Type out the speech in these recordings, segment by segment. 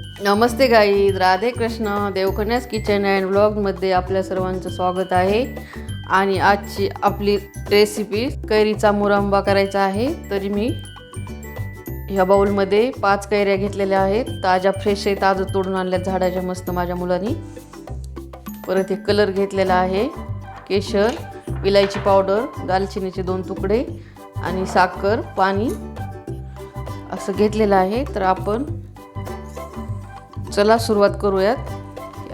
नमस्ते guys, Radhe Krishna. देवकन्यास kitchen and व्लॉगमध्ये आपल्या सर्वांचं स्वागत आहे. आणि आजची आपली रेसिपी कैरीचा मुरंबा करायचा आहे. तरी मी ह्या बाउलमध्ये 5 कैऱ्या घेतलेल्या आहेत. ताज्या फ्रेश आहे, ताजं तोडून आणल्या झाडाच्या मस्त माझ्या मुलांनी. परत एक कलर घेतलेला आहे, केशर, इलायची पावडर, दालचिनीचे 2 तुकडे आणि साखर, पाणी असं घेतलेलं आहे. तर आपण चला सुरुवात करूयात.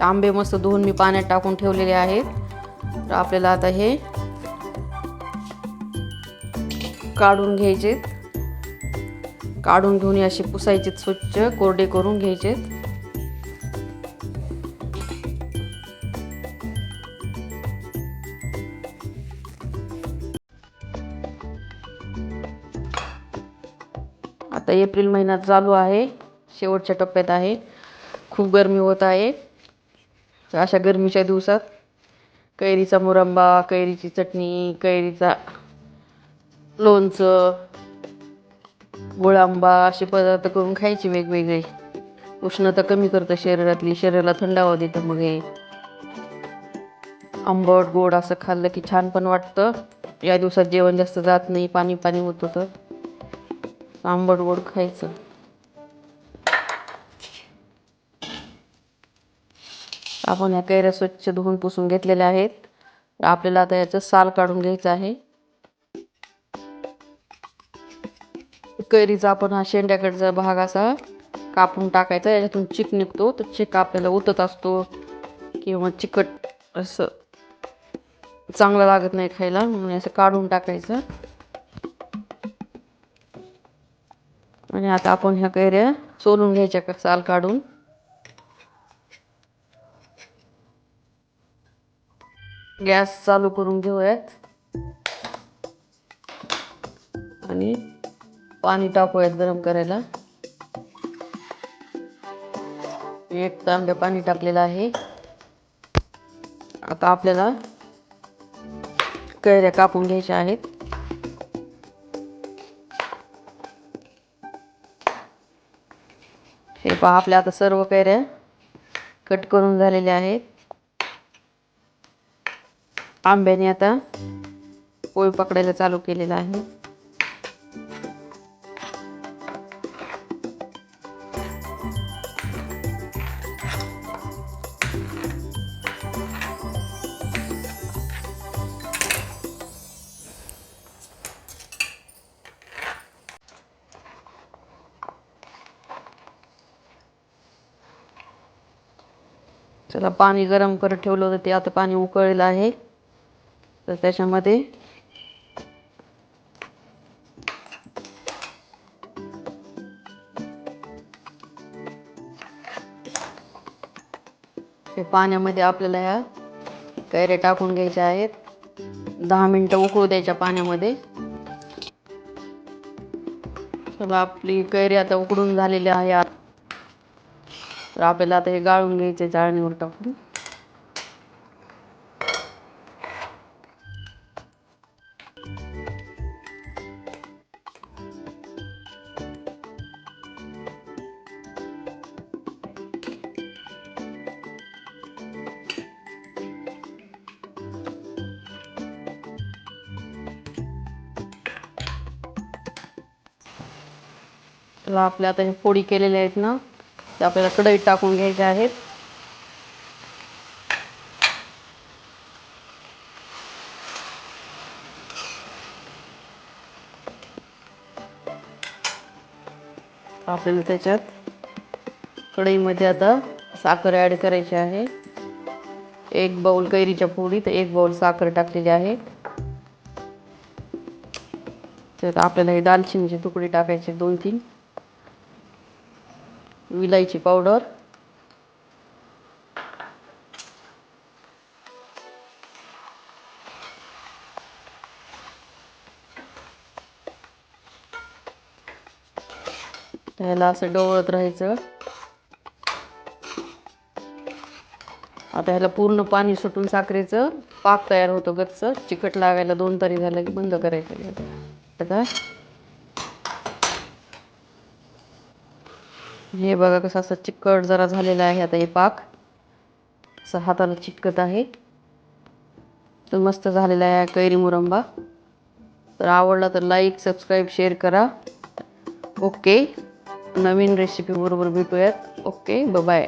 आंबे मस्त धुवून मी पाण्यात टाकून ठेवलेले आहेत. तर आपल्याला आता हे काढून घ्यायचे. काढून घेऊन असे पुसायचे, स्वच्छ कोरडे करून घ्यायचे. आता एप्रिल महिना चालू आहे, शेवटच्या टप्प्यात आहे. खूप गरमी होत आहे. तर अशा गरमीच्या दिवसात कैरीचा मुरंबा, कैरीची चटणी, कैरीचा लोणचं, गुळांबा असे पदार्थ करून खायचे वेगवेगळे. उष्णता कमी करतं शरीरातली, शरीराला थंडावा देतं. मग हे आंबट गोड असं खाल्लं की छान पण वाटतं. या दिवसात जेवण जास्त जात नाही, पाणी पाणी होतं. तर आंबट गोड खायचं. आपण ह्या कैऱ्या स्वच्छ धुवून पुसून घेतलेल्या आहेत. आपल्याला आता याचं साल काढून घ्यायचं आहे. कैरीचा आपण हा शेंड्याकडचा भाग असा कापून टाकायचा. याच्यातून चिक निघतो. तर चिक आपल्याला उतत असतो किंवा चिकट असं चांगलं लागत नाही खायला, म्हणून असं काढून टाकायचं. आणि आता आपण ह्या कैऱ्या सोलून घ्यायच्या साल काढून. गॅस चालू करून घेऊयात आणि पाणी टाकूयात गरम करायला. 1 तांब्या पाणी टाकलेलं आहे. आता आपल्याला कैऱ्या कापून घ्यायच्या आहेत. हे पहा, आपल्या आता सर्व कैऱ्या कट करून झालेल्या आहेत. आंब्याने आता पोळी पकडायला चालू केलेला आहे. चला, पाणी गरम करत ठेवलं होतं ते आता पाणी उकळलेलं आहे. तर त्याच्यामध्ये हे पाण्यामध्ये आपल्याला ह्या कैऱ्या टाकून घ्यायच्या आहेत. 10 मिनिटं उकळू द्यायच्या पाण्यामध्ये. चला, आपली कैरी आता उकडून झालेली आहे. तर आपल्याला आता हे गाळून घ्यायचे चाळणीवर टाकून. चला, आपल्या आता हे फोडी केलेल्या आहेत ना, ते आपल्याला कढईत टाकून घ्यायचे आहेत. आपल्याला त्याच्यात कढईमध्ये आता साखर ॲड करायची आहे. 1 बाउल कैरीच्या फोडी तर 1 बाउल साखर टाकलेली आहे. तर आपल्याला हे दालचिनीचे तुकडे टाकायचे 2-3, विलायची पावडर, त्याला असं ढवळत राहायचं. आता ह्याला पूर्ण पाणी सुटून साखरेचं पाक तयार होतो गच्च. चिकट लागायला 2 तारी झालं की बंद करायचं. आता हे बघा कसं असं चिकट जरा झालेला आहे आता हे पाक असं हाताला चिटकत आहे. तर मस्त झालेला आहे कैरी मुरंबा. तर आवडला तर लाईक सबस्क्राईब शेअर करा. ओके, नवीन रेसिपी बरोबर भेटूयात. Okay, bye.